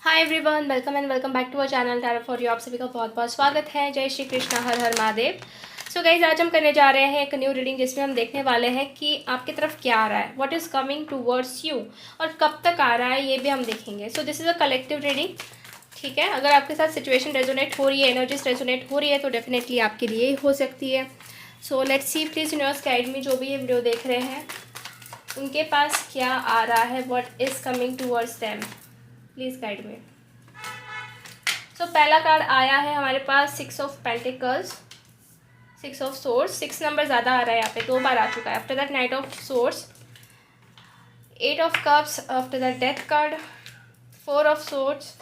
Hi everyone, welcome and welcome back to our channel tarot for you. आप सभी का बहुत बहुत स्वागत है। जय श्री कृष्णा, हर हर महादेव। सो गाइज, आज हम करने जा रहे हैं एक न्यू रीडिंग जिसमें हम देखने वाले हैं कि आपकी तरफ क्या आ रहा है, what is coming towards you, और कब तक आ रहा है ये भी हम देखेंगे। सो this is a collective reading, ठीक है। अगर आपके साथ सिचुएशन रेजोनेट हो रही है, एनर्जीज रेजोनेट हो रही है, तो डेफिनेटली आपके लिए ही हो सकती है। So let's see, please universe guide me, जो भी ये वीडियो देख रहे हैं उनके पास क्या आ रहा है, what is coming towards them, please guide me. तो पहला कार्ड आया है हमारे पास 6 of pentacles, 6 of source, 6 number ज़्यादा आ रहा है यहाँ पे, 2 बार आ चुका है। After that night of source, 8 of cups, after that death card, 4 of source,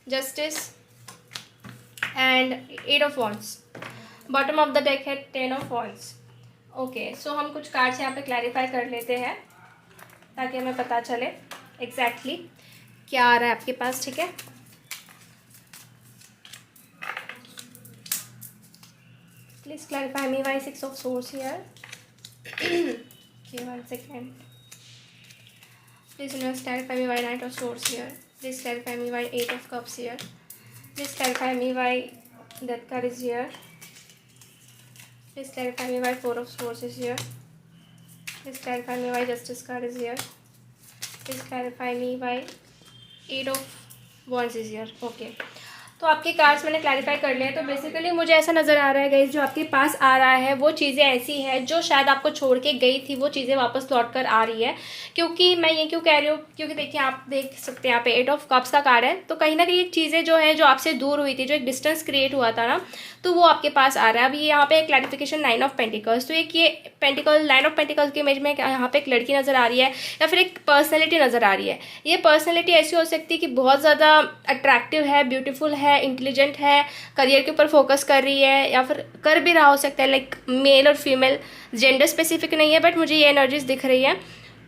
justice and 8 of wands. Bottom of the deck है 10 ऑफ वॉन्ड्स। ओके, सो हम कुछ कार्ड्स यहाँ पे क्लैरिफाई कर लेते हैं ताकि हमें पता चले एग्जैक्टली क्या आ रहा है आपके पास, ठीक है। Please clarify me why 6 of swords here. Okay, 1 second. Please clarify me why Knight of Swords here. Please clarify me why 8 of Cups here. Please clarify me why Death card is here. Please clarify me why 4 of Swords is here. Please clarify me why Justice card is here. Please clarify me why 8 of Wands is here. Okay. तो आपके cards मैंने clarify कर लिए हैं। तो basically मुझे ऐसा नज़र आ रहा है गाइस, जो आपके पास आ रहा है वो चीज़ें ऐसी है जो शायद आपको छोड़ के गई थी, वो चीज़ें वापस लौट कर आ रही है। क्योंकि मैं ये क्यों कह रही हूँ, क्योंकि देखिए आप देख सकते हैं यहाँ पे 8 ऑफ कप्स का कार्ड है। तो कहीं ना कहीं एक चीज़ें जो है, जो आपसे दूर हुई थी, जो एक डिस्टेंस क्रिएट हुआ था ना, तो वो आपके पास आ रहा है। अभी यहाँ पे क्लैरिफिकेशन 9 ऑफ पेंटिकल्स, तो एक ये पेंटिकल 9 ऑफ पेंटिकल्स की इमेज में यहाँ पे एक लड़की नज़र आ रही है या फिर एक पर्सनैलिटी नज़र आ रही है। ये पर्सनैलिटी ऐसी हो सकती है कि बहुत ज़्यादा अट्रैक्टिव है, ब्यूटीफुल है, इंटेलिजेंट है, करियर के ऊपर फोकस कर रही है, या फिर कर भी रहा हो सकता है, लाइक मेल और फीमेल, जेंडर स्पेसिफिक नहीं है, बट मुझे ये एनर्जीज दिख रही है।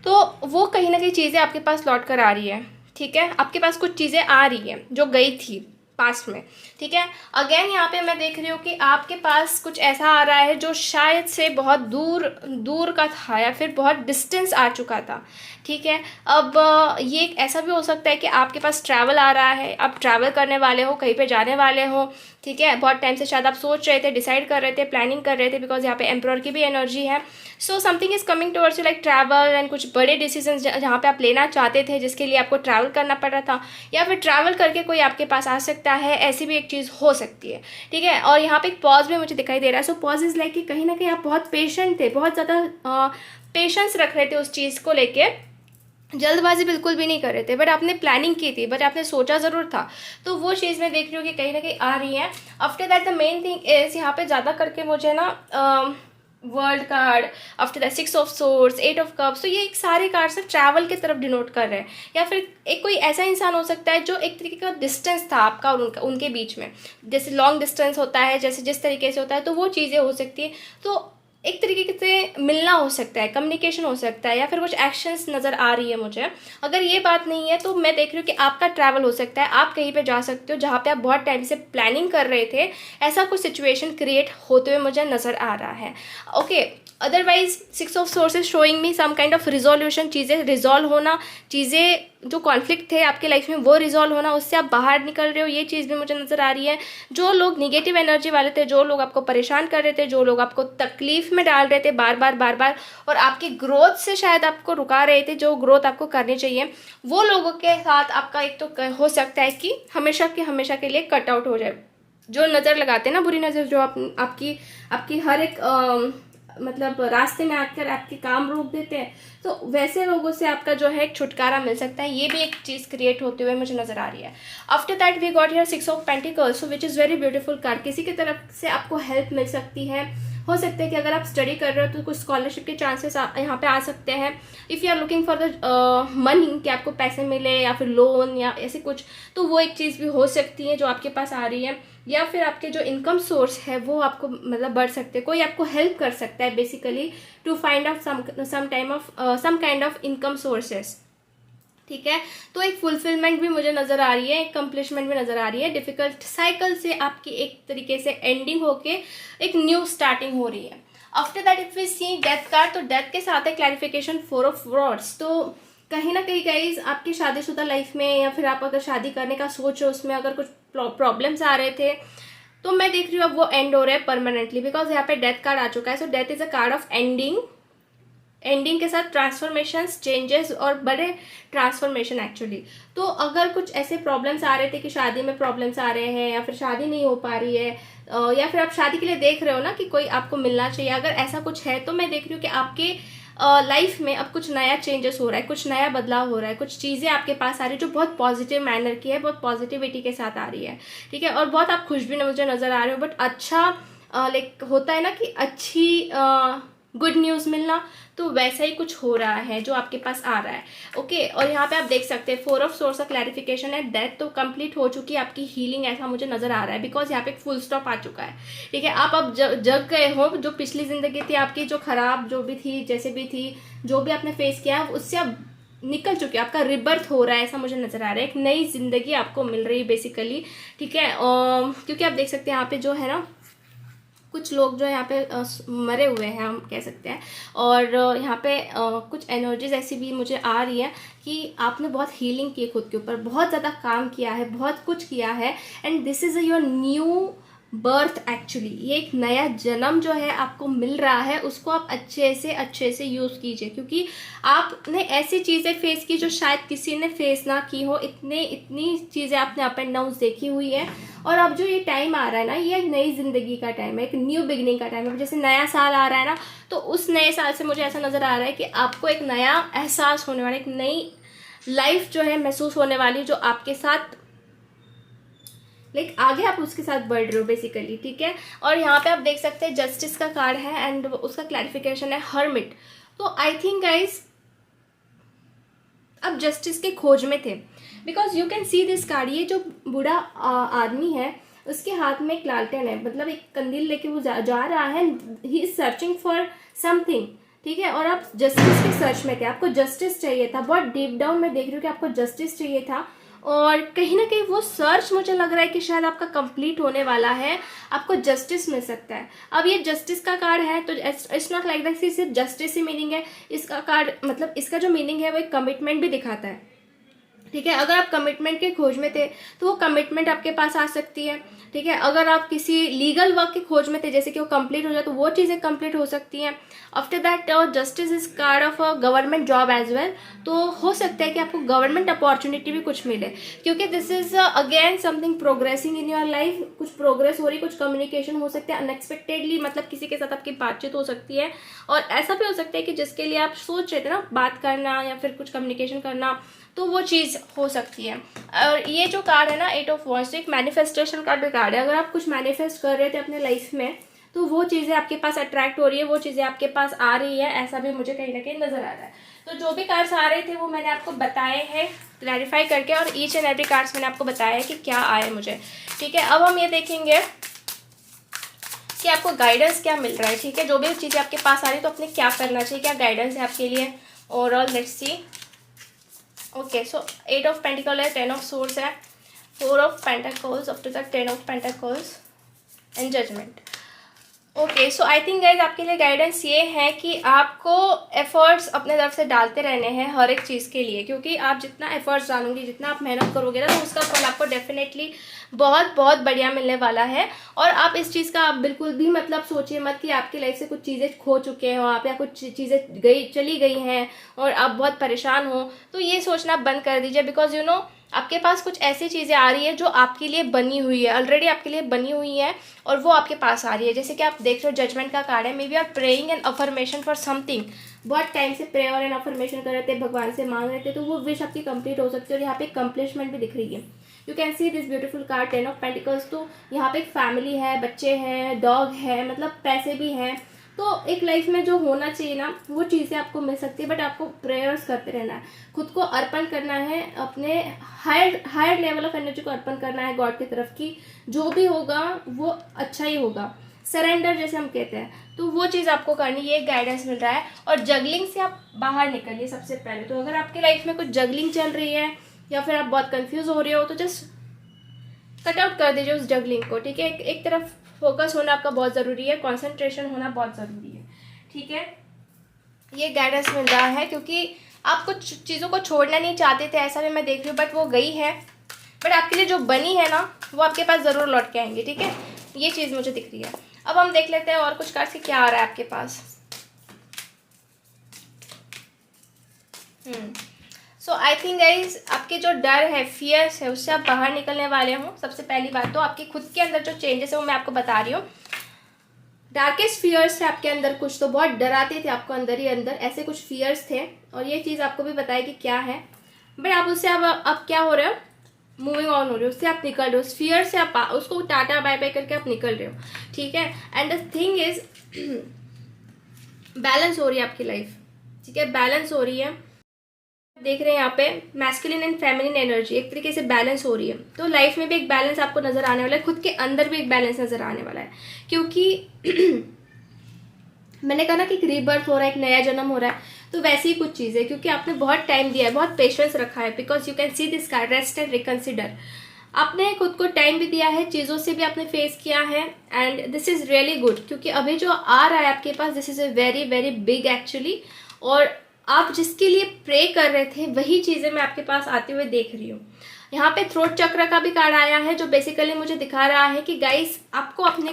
तो वो कहीं ना कहीं चीज़ें आपके पास लौट कर आ रही है, ठीक है। आपके पास कुछ चीज़ें आ रही हैं जो गई थी पास्ट में, ठीक है। अगेन यहाँ पे मैं देख रही हूँ कि आपके पास कुछ ऐसा आ रहा है जो शायद से बहुत दूर दूर का था या फिर बहुत डिस्टेंस आ चुका था, ठीक है। अब ये ऐसा भी हो सकता है कि आपके पास ट्रैवल आ रहा है, आप ट्रैवल करने वाले हो, कहीं पे जाने वाले हो, ठीक है। बहुत टाइम से शायद आप सोच रहे थे, डिसाइड कर रहे थे, प्लानिंग कर रहे थे, बिकॉज यहाँ पे एम्परर की भी एनर्जी है। So something is coming towards you, like travel and कुछ बड़े डिसीजन जहाँ पे आप लेना चाहते थे, जिसके लिए आपको ट्रैवल करना पड़ रहा था, या फिर ट्रैवल करके कोई आपके पास आ सकता है, ऐसी भी एक चीज़ हो सकती है, ठीक है। और यहाँ पे एक पॉज भी मुझे दिखाई दे रहा है। सो पॉज इज़ लाइक कि कहीं ना कहीं आप बहुत पेशेंट थे, बहुत ज़्यादा पेशेंस रख रहे थे उस चीज़ को लेके, जल्दबाजी बिल्कुल भी नहीं कर रहे थे, बट आपने प्लानिंग की थी, बट आपने सोचा ज़रूर था। तो वो चीज़ मैं देख रही हूँ कि कहीं ना कहीं आ रही है। After that the main thing is, यहाँ पे ज़्यादा करके मुझे ना world card, after that 6 of swords, 8 of cups, तो ये एक सारे कार्ड से ट्रैवल की तरफ डिनोट कर रहे हैं। या फिर एक कोई ऐसा इंसान हो सकता है जो एक तरीके का डिस्टेंस था आपका और उनके बीच में, जैसे लॉन्ग डिस्टेंस होता है, जैसे जिस तरीके से होता है, तो वो चीज़ें हो सकती है। तो एक तरीके से मिलना हो सकता है, कम्युनिकेशन हो सकता है, या फिर कुछ एक्शंस नज़र आ रही है मुझे। अगर ये बात नहीं है तो मैं देख रही हूँ कि आपका ट्रैवल हो सकता है, आप कहीं पे जा सकते हो जहाँ पे आप बहुत टाइम से प्लानिंग कर रहे थे, ऐसा कुछ सिचुएशन क्रिएट होते हुए मुझे नज़र आ रहा है। Okay, otherwise 6 of swords showing me some kind of resolution, चीज़ें रिजॉल्व होना, चीज़ें जो कॉन्फ्लिक्ट थे आपके लाइफ में वो रिजॉल्व होना, उससे आप बाहर निकल रहे हो, ये चीज़ भी मुझे नज़र आ रही है। जो लोग निगेटिव एनर्जी वाले थे, जो लोग आपको परेशान कर रहे थे, जो लोग आपको तकलीफ में डाल रहे थे बार बार बार बार, और आपकी ग्रोथ से शायद आपको रुका रहे थे, जो ग्रोथ आपको करनी चाहिए, वो लोगों के साथ आपका एक तो हो सकता है कि हमेशा के लिए कट आउट हो जाए। जो नज़र लगाते हैं ना, बुरी नज़र, जो आपकी हर एक मतलब रास्ते में आकर आपके काम रोक देते हैं, तो वैसे लोगों से आपका जो है एक छुटकारा मिल सकता है। ये भी एक चीज़ क्रिएट होते हुए मुझे नज़र आ रही है। After that we got here 6 of pentacles, which is very beautiful card. किसी की तरफ से आपको हेल्प मिल सकती है। हो सकता है कि अगर आप स्टडी कर रहे हो तो कुछ स्कॉलरशिप के चांसेस यहाँ पे आ सकते हैं। If you are looking for the money, कि आपको पैसे मिले या फिर लोन या ऐसे कुछ, तो वो एक चीज़ भी हो सकती है जो आपके पास आ रही है। या फिर आपके जो इनकम सोर्स है वो आपको मतलब बढ़ सकते हैं, कोई आपको हेल्प कर सकता है basically to find out some kind of income sources, ठीक है। तो एक फुलफिलमेंट भी मुझे नज़र आ रही है, एक कंप्लीशमेंट भी नज़र आ रही है। डिफिकल्ट साइकिल से आपकी एक तरीके से एंडिंग होके एक न्यू स्टार्टिंग हो रही है। After that if we see death card, तो डेथ के साथ है क्लैरिफिकेशन 4 ऑफ वॉन्ड्स। तो कहीं ना कहीं गाइज आपकी शादीशुदा लाइफ में या फिर आप अगर शादी करने का सोच रहे हो उसमें अगर कुछ प्रॉब्लम्स आ रहे थे, तो मैं देख रही हूँ अब वो एंड हो रहा है परमानेंटली, बिकॉज यहाँ पे डेथ कार्ड आ चुका है। So death is a card of ending, ending के साथ ट्रांसफॉर्मेशन, चेंजेस और बड़े ट्रांसफॉर्मेशन एक्चुअली। तो अगर कुछ ऐसे प्रॉब्लम्स आ रहे थे कि शादी में प्रॉब्लम्स आ रहे हैं या फिर शादी नहीं हो पा रही है, या फिर आप शादी के लिए देख रहे हो ना कि कोई आपको मिलना चाहिए, अगर ऐसा कुछ है तो मैं देख रही हूँ कि आपके लाइफ में अब कुछ नया चेंजेस हो रहा है, कुछ नया बदलाव हो रहा है, कुछ चीज़ें आपके पास आ रही है जो बहुत पॉजिटिव मैनर की है, बहुत पॉजिटिविटी के साथ आ रही है, ठीक है। और बहुत आप खुश भी मुझे नज़र आ रहे हो, बट अच्छा लाइक होता है ना कि अच्छी गुड न्यूज़ मिलना, तो वैसा ही कुछ हो रहा है जो आपके पास आ रहा है। ओके, और यहाँ पे आप देख सकते हैं 4 ऑफ सोर्स का क्लैरिफिकेशन है, डेथ तो कंप्लीट हो चुकी है आपकी हीलिंग, ऐसा मुझे नजर आ रहा है, बिकॉज यहाँ पे एक फुल स्टॉप आ चुका है, ठीक है। आप अब जग गए हो, जो पिछली जिंदगी थी आपकी, जो खराब जो भी थी, जैसे भी थी, जो भी आपने फेस किया उससे अब निकल चुके, आपका रिबर्थ हो रहा है, ऐसा मुझे नजर आ रहा है, एक नई जिंदगी आपको मिल रही है बेसिकली, ठीक है। क्योंकि आप देख सकते हैं यहाँ पे जो है ना, कुछ लोग जो यहाँ पे मरे हुए हैं हम कह सकते हैं, और यहाँ पे कुछ एनर्जीज ऐसी भी मुझे आ रही है कि आपने बहुत हीलिंग की खुद के ऊपर, बहुत ज़्यादा काम किया है, बहुत कुछ किया है, and this is your new birth actually. ये एक नया जन्म जो है आपको मिल रहा है, उसको आप अच्छे से यूज़ कीजिए, क्योंकि आपने ऐसी चीज़ें फेस की जो शायद किसी ने फेस ना की हो, इतनी चीज़ें आपने अप एंड डाउन देखी हुई है। और अब जो ये टाइम आ रहा है ना, ये एक नई जिंदगी का टाइम है, एक न्यू बिगनिंग का टाइम है। जैसे नया साल आ रहा है ना, तो उस नए साल से मुझे ऐसा नज़र आ रहा है कि आपको एक नया एहसास होने वाला, एक नई लाइफ जो है महसूस होने वाली, जो आपके साथ लाइक आगे आप उसके साथ बढ़ रहे हो बेसिकली, ठीक है। और यहाँ पे आप देख सकते हैं जस्टिस का कार्ड है एंड उसका क्लैरिफिकेशन है हर्मिट। तो आई थिंक गाइज अब जस्टिस के खोज में थे, because you can see this card. ये जो बूढ़ा आदमी है उसके हाथ में एक लालटेन है, मतलब एक कंदील लेके वो जा रहा है, he is searching for something, ठीक है। और आप जस्टिस के सर्च में थे, आपको जस्टिस चाहिए था, बहुत डीप डाउन में देख रही हूँ कि आपको जस्टिस चाहिए था, और कहीं ना कहीं वो सर्च मुझे लग रहा है कि शायद आपका कंप्लीट होने वाला है, आपको जस्टिस मिल सकता है। अब ये जस्टिस का कार्ड है, तो इट्स नॉट लाइक दैट सिर्फ जस्टिस ही मीनिंग है। इसका कार्ड मतलब इसका जो मीनिंग है वो एक कमिटमेंट भी दिखाता है, ठीक है। अगर आप कमिटमेंट के खोज में थे तो वो कमिटमेंट आपके पास आ सकती है, ठीक है। अगर आप किसी लीगल वर्क के खोज में थे, जैसे कि वो कंप्लीट हो जाए, तो वो चीज़ें कंप्लीट हो सकती हैं। After that justice is card of a government job as well, तो हो सकता है कि आपको गवर्नमेंट अपॉर्चुनिटी भी कुछ मिले, क्योंकि this is again something progressing in your life, कुछ प्रोग्रेस हो रही, कुछ कम्युनिकेशन हो सकता है अनएक्सपेक्टेडली, मतलब किसी के साथ आपकी बातचीत हो सकती है। और ऐसा भी हो सकता है कि जिसके लिए आप सोच रहे थे ना बात करना या फिर कुछ कम्युनिकेशन करना, तो वो चीज़ हो सकती है। और ये जो कार्ड है ना 8 ऑफ वॉन्ड्स, एक मैनिफेस्टेशन का भी कार्ड है। अगर आप कुछ मैनिफेस्ट कर रहे थे अपने लाइफ में, तो वो चीज़ें आपके पास अट्रैक्ट हो रही है, वो चीज़ें आपके पास आ रही है, ऐसा भी मुझे कहीं ना कहीं नजर आ रहा है। तो जो भी कार्ड्स आ रहे थे वो मैंने आपको बताए हैं क्लैरिफाई करके, और ईच एंड एवरी कार्ड्स मैंने आपको बताया है कि क्या आए मुझे, ठीक है। अब हम ये देखेंगे कि आपको गाइडेंस क्या मिल रहा है, ठीक है। जो भी चीज़ें आपके पास आ रही है तो आपने क्या करना चाहिए, क्या गाइडेंस है आपके लिए overall, let's see. Okay, so 8 of pentacle है, 10 ऑफ सोर्स है, 4 of pentacles up to the 10 of pentacles and judgement. Okay, so I think guys आपके लिए गाइडेंस ये है कि आपको एफर्ट्स अपने तरफ से डालते रहने हैं हर एक चीज़ के लिए, क्योंकि आप जितना एफर्ट्स डालोगे, जितना आप मेहनत करोगे ना, तो उसका फल आपको डेफिनेटली बहुत बहुत बढ़िया मिलने वाला है। और आप इस चीज़ का आप बिल्कुल भी मतलब सोचिए मत कि आपकी लाइफ से कुछ चीज़ें खो चुके हो आप, या कुछ चीज़ें चली गई हैं और आप बहुत परेशान हो, तो ये सोचना बंद कर दीजिए। बिकॉज यू नो आपके पास कुछ ऐसी चीज़ें आ रही है जो आपके लिए बनी हुई है, ऑलरेडी आपके लिए बनी हुई है, और वो आपके पास आ रही है। जैसे कि आप देख रहे हो जजमेंट का कार्ड है, may be are praying an affirmation for something, बहुत टाइम से प्रे और एन अफर्मेशन कर रहे थे, भगवान से मांग रहे थे, तो वो विश आपकी कंप्लीट हो सकती है। और यहाँ पे कंप्लीटमेंट भी दिख रही है। You can see this beautiful card 10 of pentacles. तो यहाँ पे एक फैमिली है, बच्चे हैं, डॉग है, मतलब पैसे भी हैं, तो एक लाइफ में जो होना चाहिए ना वो चीज़ें आपको मिल सकती है। बट आपको प्रेयर्स करते रहना है, खुद को अर्पण करना है, अपने हायर लेवल ऑफ एनर्जी को अर्पण करना है गॉड की तरफ की, जो भी होगा वो अच्छा ही होगा, सरेंडर जैसे हम कहते हैं, तो वो चीज़ आपको करनी, ये गाइडेंस मिल रहा है। और जगलिंग से आप बाहर निकलिए सबसे पहले। तो अगर आपकी लाइफ में कुछ जगलिंग चल रही है या फिर आप बहुत कंफ्यूज हो रहे हो, तो जस्ट कट आउट कर दीजिए उस जगलिंग को, ठीक है। एक तरफ फोकस होना आपका बहुत ज़रूरी है, कंसंट्रेशन होना बहुत ज़रूरी है, ठीक है। ये गाइडेंस मिल रहा है क्योंकि आप कुछ चीज़ों को छोड़ना नहीं चाहते थे, ऐसा भी मैं देख रही हूँ, बट वो गई है। बट आपके लिए जो बनी है ना वो आपके पास ज़रूर लौट के आएंगे, ठीक है, ये चीज़ मुझे दिख रही है। अब हम देख लेते हैं और कुछ कार्ड्स क्या आ रहा है आपके पास। सो आई थिंक गाइज आपके जो डर है, फियर्स है, उससे आप बाहर निकलने वाले हों। सबसे पहली बात तो आपके खुद के अंदर जो चेंजेस है वो मैं आपको बता रही हूँ। डार्केस्ट फियर्स थे आपके अंदर, कुछ तो बहुत डराते थे आपको अंदर ही अंदर, ऐसे कुछ फियर्स थे, और ये चीज़ आपको भी बताया कि क्या है। बट आप उससे अब क्या हो रहे हो, मूविंग ऑन हो रहे हो, उससे आप निकल रहे हो, उस फियर से आप उसको टाटा बाय बाय करके आप निकल रहे हो, ठीक है। And the thing is balance हो रही है आपकी लाइफ, ठीक है, बैलेंस हो रही है। देख रहे हैं यहाँ पे मैस्कुलिन एंड फेमिनिन एनर्जी एक तरीके से बैलेंस हो रही है। तो लाइफ में भी एक बैलेंस आपको नजर आने वाला है, खुद के अंदर भी एक बैलेंस नजर आने वाला है, क्योंकि मैंने कहा ना कि एक रीबर्थ हो रहा है, एक नया जन्म हो रहा है, तो वैसी ही कुछ चीज़ है, क्योंकि आपने बहुत टाइम दिया है, बहुत पेशेंस रखा है, because you can see this card rest and reconsider. आपने खुद को टाइम भी दिया है, चीज़ों से भी आपने फेस किया है, and this is really good, क्योंकि अभी जो आ रहा है आपके पास this is a very very big actually, और आप जिसके लिए प्रे कर रहे थे वही चीज़ें मैं आपके पास आते हुए देख रही हूँ। यहाँ पे थ्रोट चक्र का भी कार्ड आया है, जो बेसिकली मुझे दिखा रहा है कि गाइस आपको अपने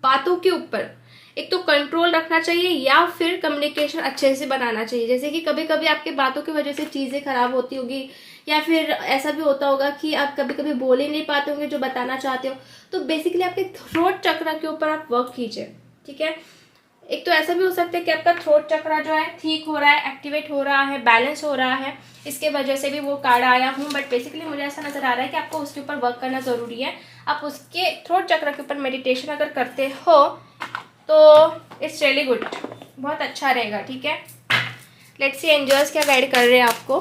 बातों के ऊपर एक तो कंट्रोल रखना चाहिए, या फिर कम्युनिकेशन अच्छे से बनाना चाहिए। जैसे कि कभी कभी आपके बातों की वजह से चीज़ें खराब होती होगी, या फिर ऐसा भी होता होगा कि आप कभी कभी बोल ही नहीं पाते होंगे जो बताना चाहते हो। तो बेसिकली आपके थ्रोट चक्र के ऊपर आप वर्क कीजिए, ठीक है। एक तो ऐसा भी हो सकता है कि आपका थ्रोट चक्र जो है ठीक हो रहा है, एक्टिवेट हो रहा है, बैलेंस हो रहा है, इसके वजह से भी वो कार्ड आया हूँ। बट बेसिकली मुझे ऐसा नजर आ रहा है कि आपको उसके ऊपर वर्क करना ज़रूरी है। आप उसके थ्रोट चक्र के ऊपर मेडिटेशन अगर करते हो तो इट्स रियली गुड, बहुत अच्छा रहेगा, ठीक है। लेट्स सी एंजल्स क्या गाइड कर रहे हैं आपको,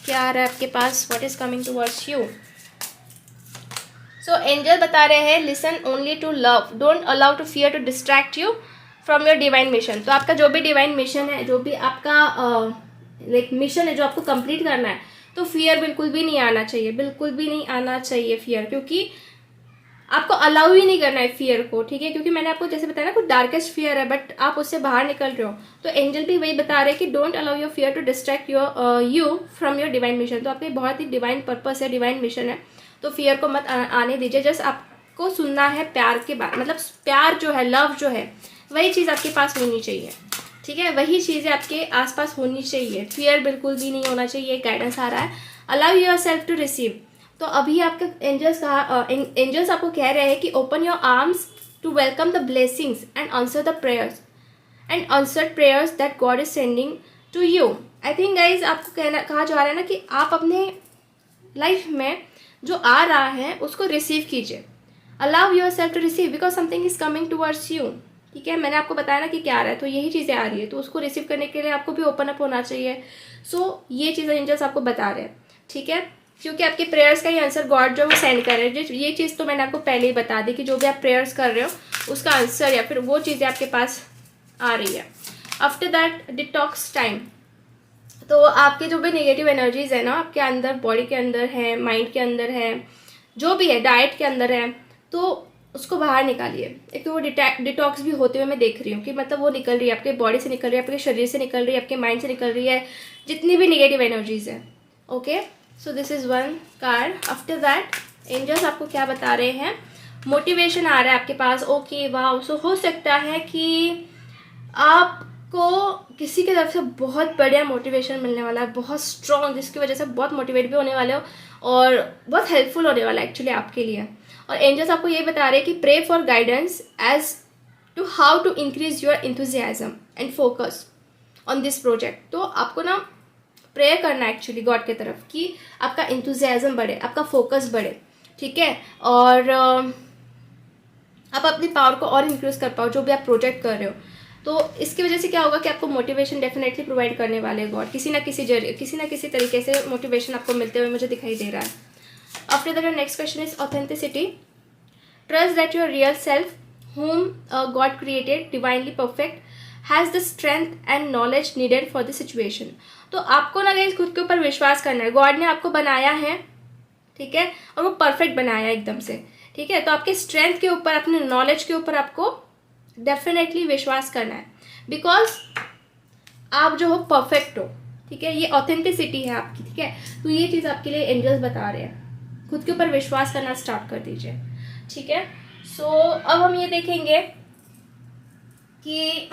क्या आ रहा है आपके पास, what is coming towards you. So angel बता रहे हैं listen only to love, don't allow to fear to distract you from your divine mission. तो आपका जो भी डिवाइन मिशन है, जो भी आपका लाइक मिशन है जो आपको कंप्लीट करना है, तो फियर बिल्कुल भी नहीं आना चाहिए, बिल्कुल भी नहीं आना चाहिए फियर, क्योंकि आपको अलाउ ही नहीं करना है फियर को, ठीक है। क्योंकि मैंने आपको जैसे बताया ना कुछ डार्केस्ट फियर है, बट आप उससे बाहर निकल रहे हो। तो एंजल भी वही बता रहे हैं कि don't allow your fear to distract your you from your divine mission. तो आपके बहुत ही डिवाइन पर्पस है, डिवाइन मिशन है, तो फियर को मत आने दीजिए। जस्ट आपको सुनना है प्यार के बाद, मतलब प्यार जो है, लव जो है, वही चीज़ आपके पास होनी चाहिए, ठीक है, वही चीज़ें आपके आसपास होनी चाहिए। फियर बिल्कुल भी नहीं होना चाहिए, गाइडेंस आ रहा है। Allow yourself to receive. तो अभी आपके एंजल्स आपको कह रहे हैं कि open your arms to welcome the blessings and answer the prayers and answered prayers that God is sending to you. I think guys आपको कहा जा रहा है ना कि आप अपने लाइफ में जो आ रहा है उसको रिसीव कीजिए। Allow yourself to receive because something is coming towards you, ठीक है। मैंने आपको बताया ना कि क्या आ रहा है, तो यही चीज़ें आ रही है, तो उसको रिसीव करने के लिए आपको भी ओपन अप होना चाहिए। सो ये चीज़ें एंजल्स आपको बता रहे हैं, ठीक है, क्योंकि आपके प्रेयर्स का ही आंसर गॉड जो वो सेंड कर रहे हैं। ये चीज़ तो मैंने आपको पहले ही बता दी कि जो भी आप प्रेयर्स कर रहे हो उसका आंसर या फिर वो चीज़ें आपके पास आ रही है। आफ्टर दैट डिटॉक्स टाइम, तो आपके जो भी नेगेटिव एनर्जीज है ना आपके अंदर, बॉडी के अंदर है, माइंड के अंदर है, जो भी है, डाइट के अंदर है, तो उसको बाहर निकालिए। एक तो वो डिटॉक्स भी होते हुए मैं देख रही हूँ कि मतलब वो निकल रही है, आपके बॉडी से निकल रही है, आपके शरीर से निकल रही है, आपके माइंड से निकल रही है, जितनी भी नेगेटिव एनर्जीज है, okay. So this is one card. After that angels आपको क्या बता रहे हैं, मोटिवेशन आ रहा है आपके पास, ओके वाह। सो हो सकता है कि आपको किसी की तरफ से बहुत बढ़िया मोटिवेशन मिलने वाला है, बहुत स्ट्रॉन्ग, जिसकी वजह से बहुत मोटिवेट भी होने वाले हो और बहुत हेल्पफुल होने वाला है एक्चुअली आपके लिए। और एंजल्स आपको ये बता रहे हैं कि pray for guidance as to how to increase your enthusiasm and focus on this project. तो आपको ना प्रेयर करना है एक्चुअली गॉड की तरफ कि आपका इंथुजियाज्म बढ़े, आपका फोकस बढ़े, ठीक है, और आप अपनी पावर को और इंक्रीज कर पाओ जो भी आप प्रोजेक्ट कर रहे हो। तो इसकी वजह से क्या होगा कि आपको मोटिवेशन डेफिनेटली प्रोवाइड करने वाले गॉड, किसी ना किसी तरीके से मोटिवेशन आपको मिलते हुए मुझे दिखाई दे रहा है। After that next question is authenticity. Trust that your real self whom God created divinely perfect has the strength and knowledge needed for the situation। तो आपको ना गाइस खुद के ऊपर विश्वास करना है। गॉड ने आपको बनाया है, ठीक है, और वो परफेक्ट बनाया है एकदम से, ठीक है। तो आपके स्ट्रेंथ के ऊपर, अपने नॉलेज के ऊपर आपको डेफिनेटली विश्वास करना है, बिकॉज आप जो हो परफेक्ट हो, ठीक है, ये ऑथेंटिसिटी है आपकी, ठीक है। तो ये चीज़ आपके लिए एंजल्स बता रहे हैं, खुद के ऊपर विश्वास करना स्टार्ट कर दीजिए, ठीक है। सो अब हम ये देखेंगे कि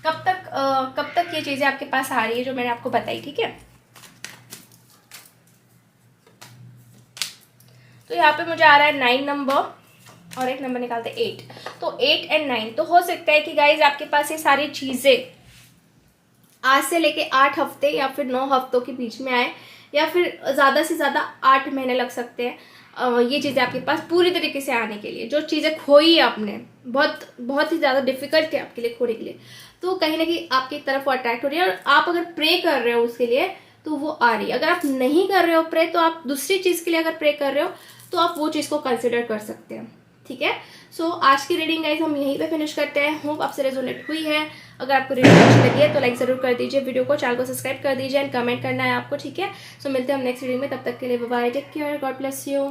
कब तक ये चीज़ें आपके पास आ रही है जो मैंने आपको बताई, ठीक है। तो यहाँ पे मुझे आ रहा है 9 नंबर और एक नंबर निकालते हैं 8, तो 8 और 9। तो हो सकता है कि गाइज आपके पास ये सारी चीज़ें आज से लेके 8 हफ्ते या फिर 9 हफ्तों के बीच में आए, या फिर ज़्यादा से ज़्यादा 8 महीने लग सकते हैं ये चीज़ें आपके पास पूरी तरीके से आने के लिए। जो चीज़ें खोई है आपने, बहुत ही ज़्यादा डिफिकल्ट है आपके लिए खोने के लिए, तो कहीं ना कहीं आपकी तरफ वो अट्रैक्ट हो रही है। और आप अगर प्रे कर रहे हो उसके लिए तो वो आ रही है। अगर आप नहीं कर रहे हो प्रे, तो आप दूसरी चीज़ के लिए अगर प्रे कर रहे हो तो आप वो चीज़ को कंसिडर कर सकते हैं, ठीक है। सो आज की रीडिंग गाइज हम यहीं पे फिनिश करते हैं। होप आपसे रेजोनेट हुई है। अगर आपको रीडिंग अच्छी लगी है तो लाइक ज़रूर कर दीजिए वीडियो को, चैनल को सब्सक्राइब कर दीजिए एंड कमेंट करना है आपको, ठीक है। सो मिलते हैं हम नेक्स्ट रीडिंग में, तब तक के लिए bye bye, take care, God bless you.